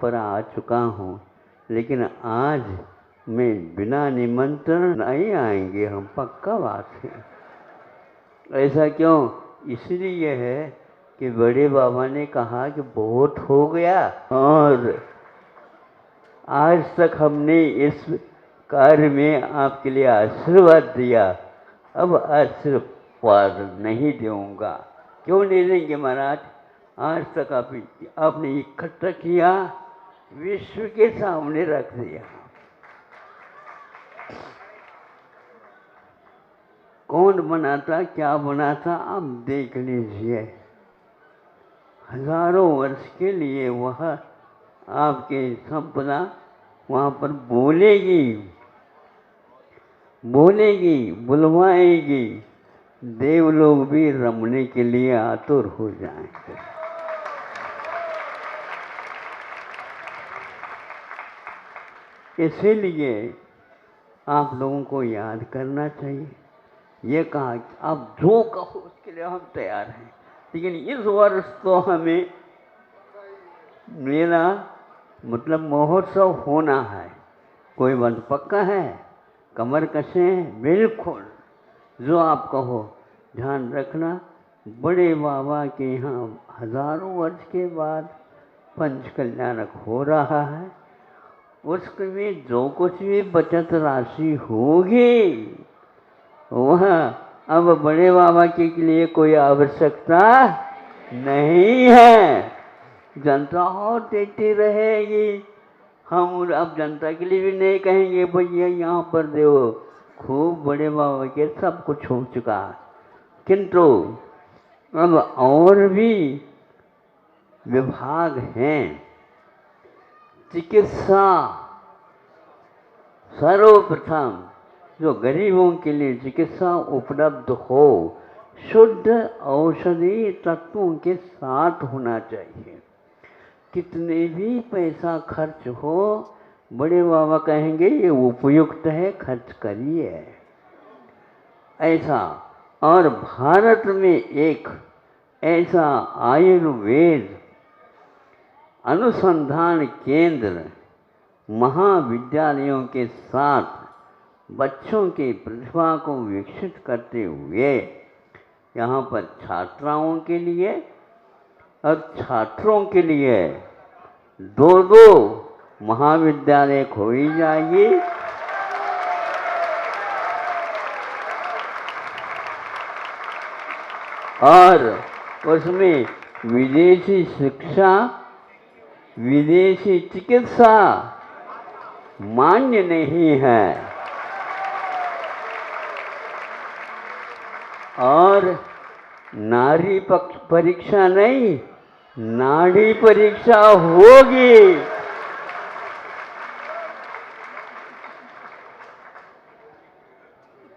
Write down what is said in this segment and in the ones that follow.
पर आ चुका हूँ, लेकिन आज मैं बिना निमंत्रण नहीं आएंगे हम, पक्का बात है। ऐसा क्यों? इसलिए है कि बड़े बाबा ने कहा कि बहुत हो गया, और आज तक हमने इस कार्य में आपके लिए आशीर्वाद दिया, अब आशीर्वाद नहीं दूंगा। क्यों नहीं देंगे महाराज? आज तक आपने इकट्ठा किया, विश्व के सामने रख दिया। कौन बनाता, क्या बनाता, आप देख लीजिए। हजारों वर्ष के लिए वह आपके संपदा वहाँ पर बोलेगी, बुलवाएगी, देवलोग भी रमने के लिए आतुर हो जाएंगे। इसीलिए आप लोगों को याद करना चाहिए। ये कहा कि आप जो कहो उसके लिए हम तैयार हैं, लेकिन इस वर्ष तो हमें मेरा मतलब महोत्सव होना है। कोई बंद पक्का है? कमर कसें, बिल्कुल जो आप कहो। ध्यान रखना, बड़े बाबा के यहाँ हजारों वर्ष के बाद पंच कल्याणक हो रहा है। उसमें जो कुछ भी बचत राशि होगी वह अब बड़े बाबा के लिए कोई आवश्यकता नहीं है। जनता और देती रहेगी। हम अब जनता के लिए भी नहीं कहेंगे भैया यहाँ पर दो, खूब बड़े बाबा के सब कुछ हो चुका। किंतु अब और भी विभाग हैं। चिकित्सा सर्वप्रथम जो गरीबों के लिए चिकित्सा उपलब्ध हो, शुद्ध औषधि तत्वों के साथ होना चाहिए। कितने भी पैसा खर्च हो, बड़े बाबा कहेंगे ये उपयुक्त है, खर्च करिए। ऐसा, और भारत में एक ऐसा आयुर्वेद अनुसंधान केंद्र महाविद्यालयों के साथ बच्चों की प्रतिभा को विकसित करते हुए यहाँ पर छात्राओं के लिए और छात्रों के लिए दो महाविद्यालय खोली जाएगी। और उसमें विदेशी शिक्षा, विदेशी चिकित्सा मान्य नहीं है। और नारी पक्ष परीक्षा नहीं, नाड़ी परीक्षा होगी।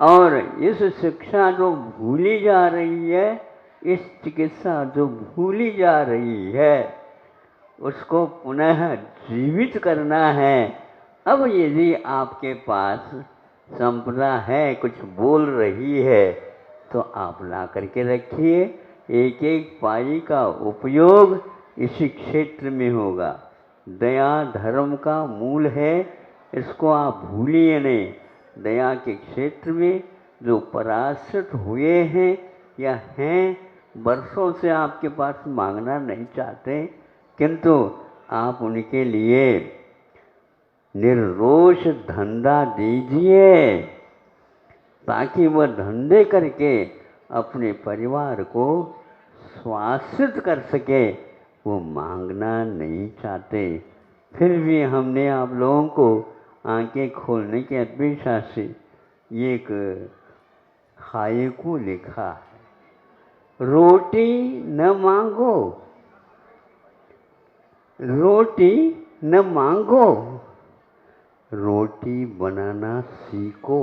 और इस शिक्षा जो भूली जा रही है, इस चिकित्सा जो भूली जा रही है, उसको पुनः जीवित करना है। अब यदि आपके पास संपदा है, कुछ बोल रही है, तो आप ला करके रखिए। एक एक पाई का उपयोग इसी क्षेत्र में होगा। दया धर्म का मूल है, इसको आप भूलिए नहीं। दया के क्षेत्र में जो पराश्रित हुए हैं या हैं, वर्षों से आपके पास मांगना नहीं चाहते, किंतु आप उनके लिए निर्रोष धंधा दीजिए, ताकि वह धंधे करके अपने परिवार को स्वासित कर सके। वो मांगना नहीं चाहते। फिर भी हमने आप लोगों को आंखें खोलने की अपेक्षा से एक हायकू लिखा है। रोटी न मांगो, रोटी न मांगो, रोटी बनाना सीखो।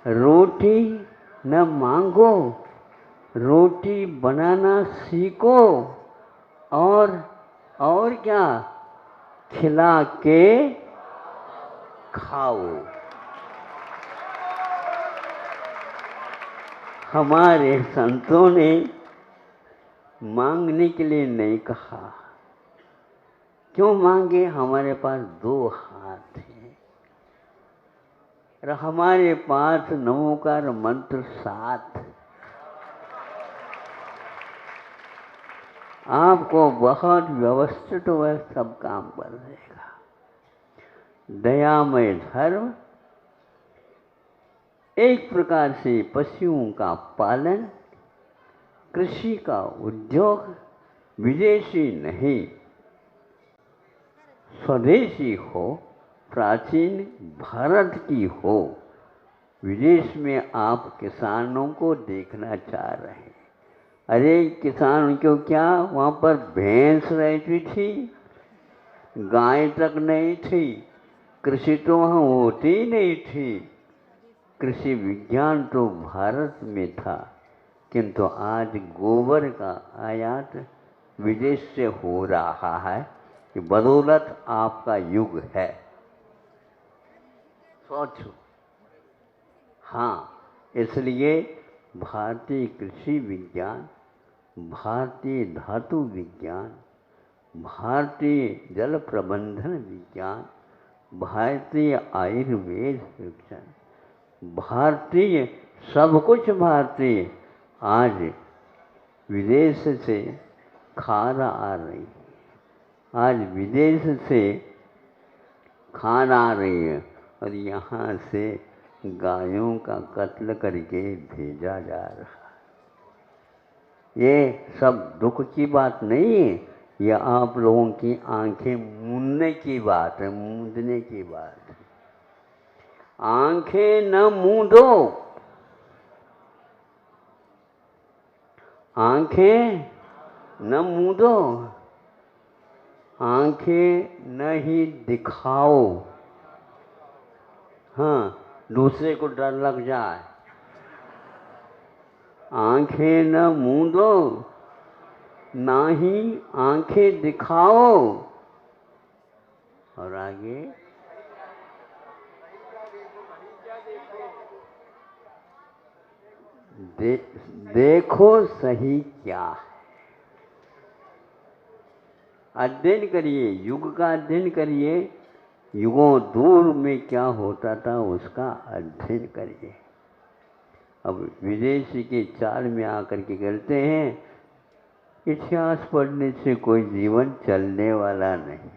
रोटी न मांगो, रोटी बनाना सीखो। और क्या? खिला के खाओ। हमारे संतों ने मांगने के लिए नहीं कहा। क्यों मांगे? हमारे पास 2 हाथ हैं और हमारे पास नमोकार मंत्र 7। आपको बहुत व्यवस्थित वह सब काम कर देगा। दयामय धर्म, एक प्रकार से पशुओं का पालन, कृषि का उद्योग, विदेशी नहीं स्वदेशी हो, प्राचीन भारत की हो। विदेश में आप किसानों को देखना चाह रहे हैं। अरे किसान क्यों, क्या वहाँ पर भैंस रहती थी, गाय तक नहीं थी, कृषि तो वहाँ होती ही नहीं थी। कृषि विज्ञान तो भारत में था, किंतु आज गोबर का आयात विदेश से हो रहा है। कि बदौलत आपका युग है। सोचो। हाँ, इसलिए भारतीय कृषि विज्ञान, भारतीय धातु विज्ञान, भारतीय जल प्रबंधन विज्ञान, भारतीय आयुर्वेद विज्ञान, भारतीय सब कुछ भारतीय आज विदेश से खाना आ रही है। आज विदेश से खाना आ रही है और यहाँ से गायों का कत्ल करके भेजा जा रहा है। ये सब दुख की बात नहीं है, ये आप लोगों की आंखें मूंदने की बात है, मूंदने की बात है। आंखें न मूंदो, आंखें न मूंदो, आंखें नहीं दिखाओ। हाँ, दूसरे को डर लग जाए। आंखें न मूंदो, ना ही आंखें दिखाओ। और आगे देखो सही क्या है। अध्ययन करिए, युग का अध्ययन करिए। युगों दूर में क्या होता था उसका अध्ययन करिए। अब विदेशी के चाल में आकर के कहते हैं इतिहास पढ़ने से कोई जीवन चलने वाला नहीं।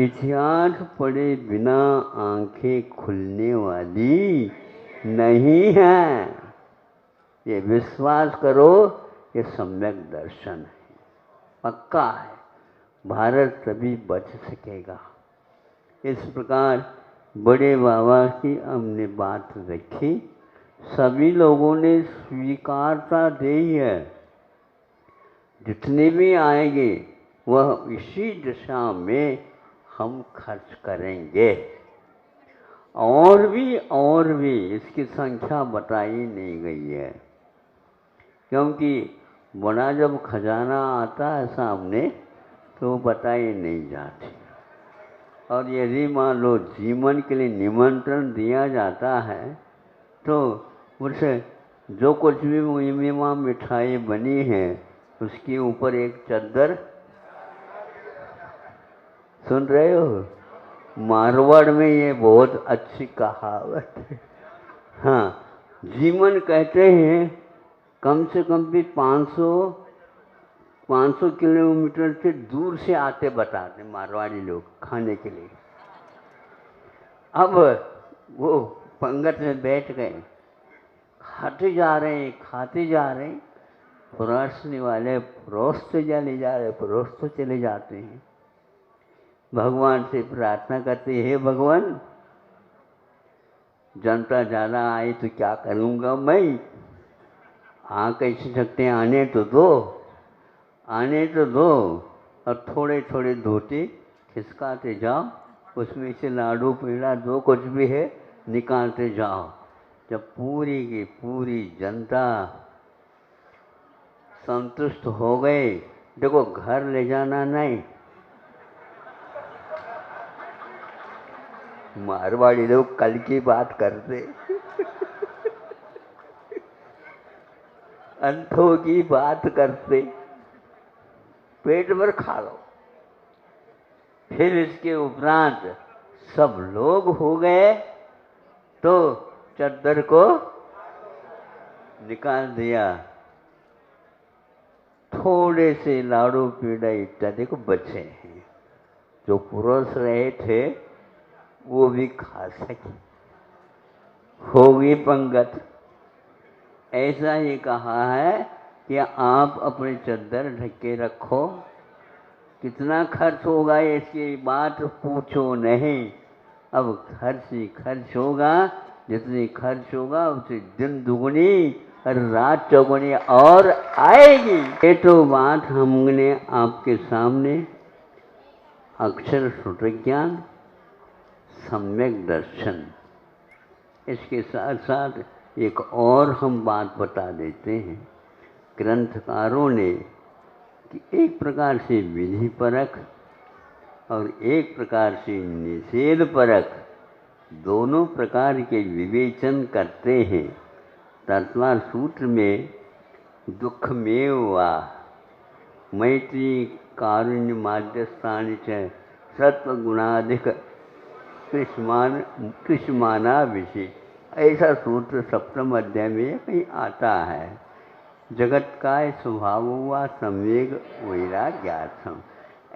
इतिहास पढ़े बिना आंखें खुलने वाली नहीं है। ये विश्वास करो, ये सम्यक दर्शन है, पक्का है। भारत तभी बच सकेगा। इस प्रकार बड़े बाबा की हमने बात रखी, सभी लोगों ने स्वीकारता दी है। जितने भी आएंगे वह इसी दिशा में हम खर्च करेंगे। और भी इसकी संख्या बताई नहीं गई है, क्योंकि बड़ा जब खजाना आता है सामने तो बताई नहीं जाती। और यदि मान लो जीवन के लिए निमंत्रण दिया जाता है तो उसे जो कुछ भी वहाँ मिठाई बनी है उसके ऊपर एक चद्दर, सुन रहे हो? मारवाड़ में ये बहुत अच्छी कहावत है। हाँ, जीवन कहते हैं कम से कम भी 500 किलोमीटर से दूर से आते बताते मारवाड़ी लोग खाने के लिए। अब वो पंगत में बैठ गए, खाते जा रहे हैं। परोसने वाले परोसते चले जा रहे, परोसते चले जाते हैं। भगवान से प्रार्थना करते, हे भगवान, जनता ज़्यादा आई तो क्या करूँगा मैं? आ कैसे सकते हैं, आने तो दो। और थोड़े थोड़े धोते खिसकाते जाओ, उसमें से लाडू पेड़ा जो कुछ भी है निकालते जाओ। जब पूरी की पूरी जनता संतुष्ट हो गए, देखो घर ले जाना नहीं। मारवाड़ी लोग कल की बात करते अंधों की बात करते, पेट भर खा लो। फिर इसके उपरांत सब लोग हो गए तो चद्दर को निकाल दिया। थोड़े से लाड़ू पीड़ा इत्यादि को बचे हैं। जो पुरुष रहे थे वो भी खा सके, होगी पंगत। ऐसा ही कहा है कि आप अपनी चद्दर ढक के रखो। कितना खर्च होगा इसकी बात पूछो नहीं। अब खर्च ही खर्च होगा, जितनी खर्च होगा उतनी दिन दुगनी और रात चौगुनी और आएगी। ये तो बात हमने आपके सामने अक्षर सूत्र ज्ञान सम्यक दर्शन, इसके साथ साथ एक और हम बात बता देते हैं। ग्रंथकारों ने कि एक प्रकार से विधि परक और एक प्रकार से निषेध परक दोनों प्रकार के विवेचन करते हैं। तत्वार सूत्र में दुखमेव वा मैत्री कारुण्य माध्यस्थान च सत्वगुणाधिक कृष्माना विषय, ऐसा सूत्र सप्तम अध्याय में कहीं आता है। जगत का स्वभाव हुआ संवेग वैराग्यार्थम।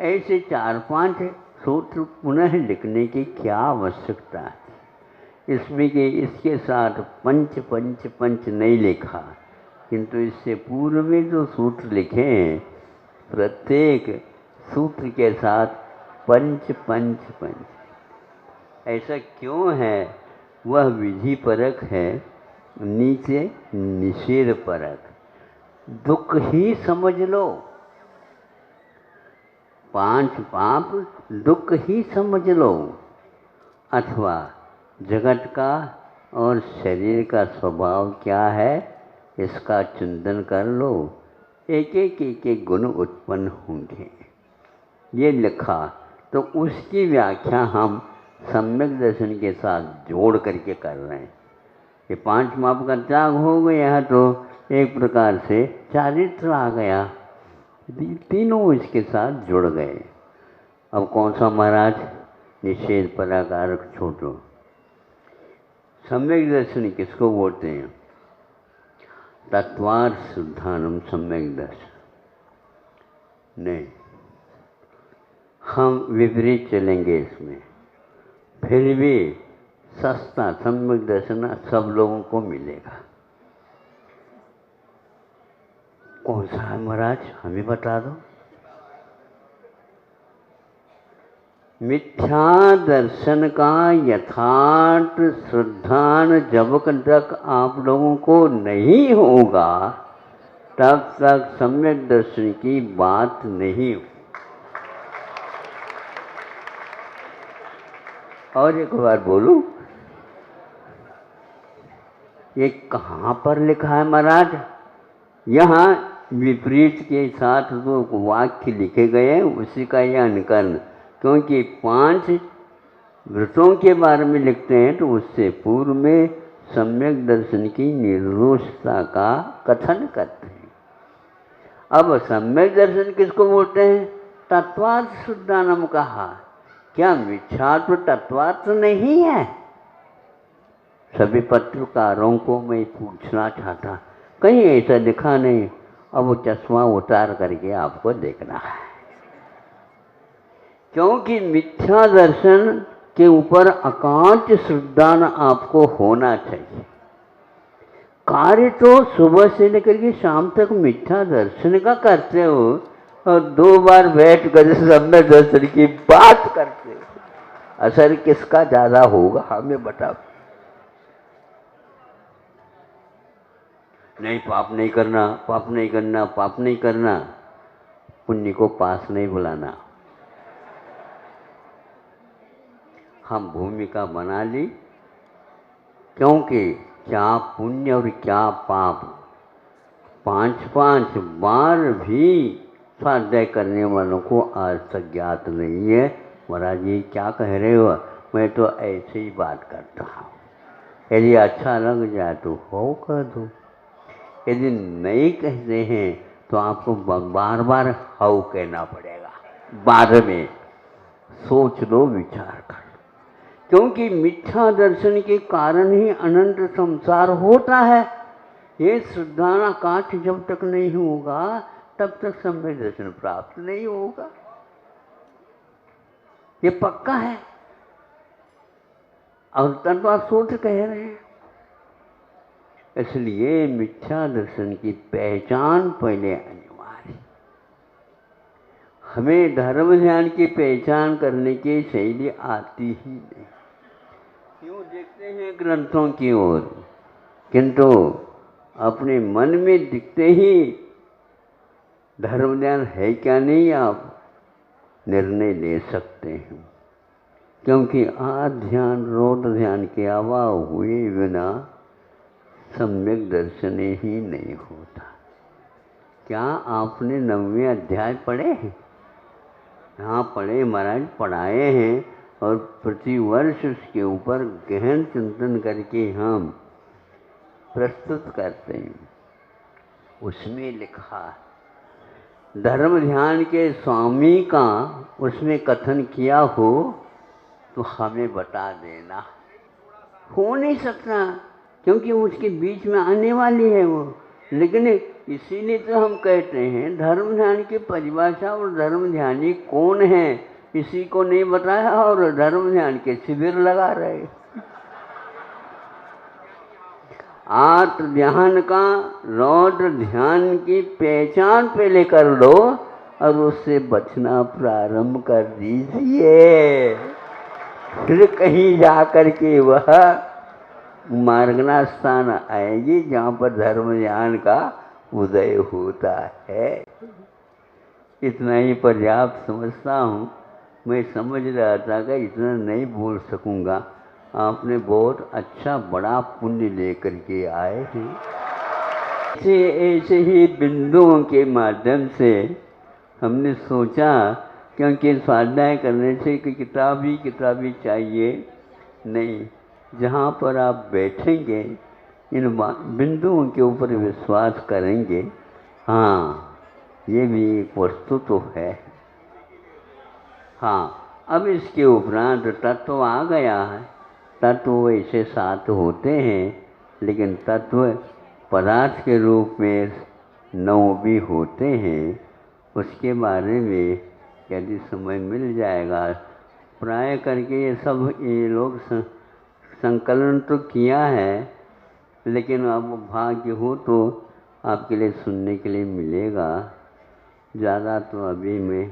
ऐसे 4-5 सूत्र पुनः लिखने की क्या आवश्यकता है। इसमें कि इसके साथ पंच पंच पंच नहीं लिखा, किंतु इससे पूर्व में जो सूत्र लिखे हैं प्रत्येक सूत्र के साथ पंच पंच पंच। ऐसा क्यों है? वह विधि परक है, नीचे निषेध परक। दुख ही समझ लो, 5 पाप दुख ही समझ लो, अथवा जगत का और शरीर का स्वभाव क्या है इसका चिंतन कर लो। एक एक गुण उत्पन्न होंगे, ये लिखा। तो उसकी व्याख्या हम सम्यक दर्शन के साथ जोड़ करके कर रहे हैं। ये 5 पाप का त्याग हो गया तो एक प्रकार से चारित्र आ गया, तीनों इसके साथ जुड़ गए। अब कौन सा महाराज? निषेध पराकार छोटो। सम्यक दर्शन किसको बोलते हैं? तत्वार्थ शुद्धानम सम्यक दर्शन नहीं, हम विपरीत चलेंगे इसमें। फिर भी सस्ता सम्यक दर्शन सब लोगों को मिलेगा। कौन सा है महाराज? हमें बता दो। मिथ्या दर्शन का यथार्थ श्रद्धान जब तक आप लोगों को नहीं होगा तब तक सम्यक दर्शन की बात नहीं हो। और एक बार बोलूं, ये कहाँ पर लिखा है महाराज? यहाँ विपरीत के साथ जो वाक्य लिखे गए हैं उसी का यह अनुकरण, क्योंकि 5 व्रतों के बारे में लिखते हैं तो उससे पूर्व में सम्यक दर्शन की निर्दोषता का कथन करते हैं। अब सम्यक दर्शन किसको बोलते हैं? तत्वार्थ शुद्धानम कहा। क्या मिथ्यात्व तत्वार्थ नहीं है? सभी पत्रकारों को मैं पूछना चाहता, कहीं ऐसा लिखा नहीं। अब वो चश्मा उतार करके आपको देखना है, क्योंकि मिथ्या दर्शन के ऊपर एकांत श्रद्धान आपको होना चाहिए। कार्य तो सुबह से लेकर के शाम तक मिथ्या दर्शन का करते हो और 2 बार बैठ कर सम्यक दर्शन की बात करते हो। असर किसका ज्यादा होगा हमें बताओ। नहीं, पाप नहीं करना, पाप नहीं करना, पाप नहीं करना, पुण्य को पास नहीं बुलाना। हम भूमिका बना ली, क्योंकि क्या पुण्य और क्या पाप 5-5 बार भी स्वाध्याय करने वालों को आज तक ज्ञात नहीं है। महाराज जी क्या कह रहे हो? मैं तो ऐसे ही बात करता हूँ, यदि अच्छा लग जाए तो हो कर दो। यदि नहीं कहते हैं तो आपको बार बार हाउ कहना पड़ेगा। बाद में सोच लो, विचार कर लो, क्योंकि मिथ्या दर्शन के कारण ही अनंत संसार होता है। ये श्रद्धाना काठ जब तक नहीं होगा तब तक सम्यक दर्शन प्राप्त नहीं होगा, ये पक्का है। और तत्व सूत्र कह रहे हैं। इसलिए मिथ्या दर्शन की पहचान पहले अनिवार्य है। हमें धर्म ध्यान की पहचान करने की शैली आती ही नहीं। क्यों देखते हैं ग्रंथों की ओर, किंतु अपने मन में दिखते ही धर्म ध्यान है क्या नहीं आप निर्णय ले सकते हैं। क्योंकि ध्यान रोध ध्यान के अभाव हुए बिना सम्यक दर्शन ही नहीं होता। क्या आपने 9वें अध्याय पढ़े हैं? हाँ पढ़े महाराज, पढ़ाए हैं, और प्रतिवर्ष उसके ऊपर गहन चिंतन करके हम प्रस्तुत करते हैं। उसमें लिखा धर्म ध्यान के स्वामी का उसमें कथन किया हो तो हमें बता देना। हो नहीं सकता, क्योंकि उसके बीच में आने वाली है वो। लेकिन इसीलिए तो हम कहते हैं धर्म ध्यान की परिभाषा और धर्म ध्यानी कौन है इसी को नहीं बताया, और धर्म ध्यान के शिविर लगा रहे। आत्म ध्यान का रौद्र ध्यान की पहचान पहले कर लो और उससे बचना प्रारंभ कर दीजिए। फिर कहीं जाकर के वह मार्गना स्थान आएगी जहाँ पर धर्म ध्यान का उदय होता है। इतना ही पर्याप्त समझता हूँ। मैं समझ रहा था कि इतना नहीं बोल सकूँगा। आपने बहुत अच्छा बड़ा पुण्य लेकर के आए हैं। ऐसे ही बिंदुओं के माध्यम से हमने सोचा, क्योंकि स्वाध्याय करने से कि किताबी चाहिए नहीं, जहाँ पर आप बैठेंगे इन बिंदुओं के ऊपर विश्वास करेंगे, हाँ ये भी एक वस्तु तो है। हाँ, अब इसके उपरांत तत्व आ गया है। तत्व ऐसे 7 होते हैं, लेकिन तत्व पदार्थ के रूप में 9 भी होते हैं। उसके बारे में यदि समय मिल जाएगा, प्राय करके ये लोग संकलन तो किया है, लेकिन अब भाग्य हो तो आपके लिए सुनने के लिए मिलेगा। ज़्यादा तो अभी मैं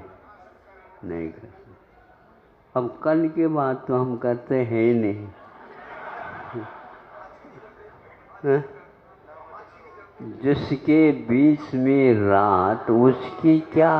नहीं कर सकता। अब कल के बाद तो हम करते हैं नहीं। जिसके बीच में रात उसकी क्या।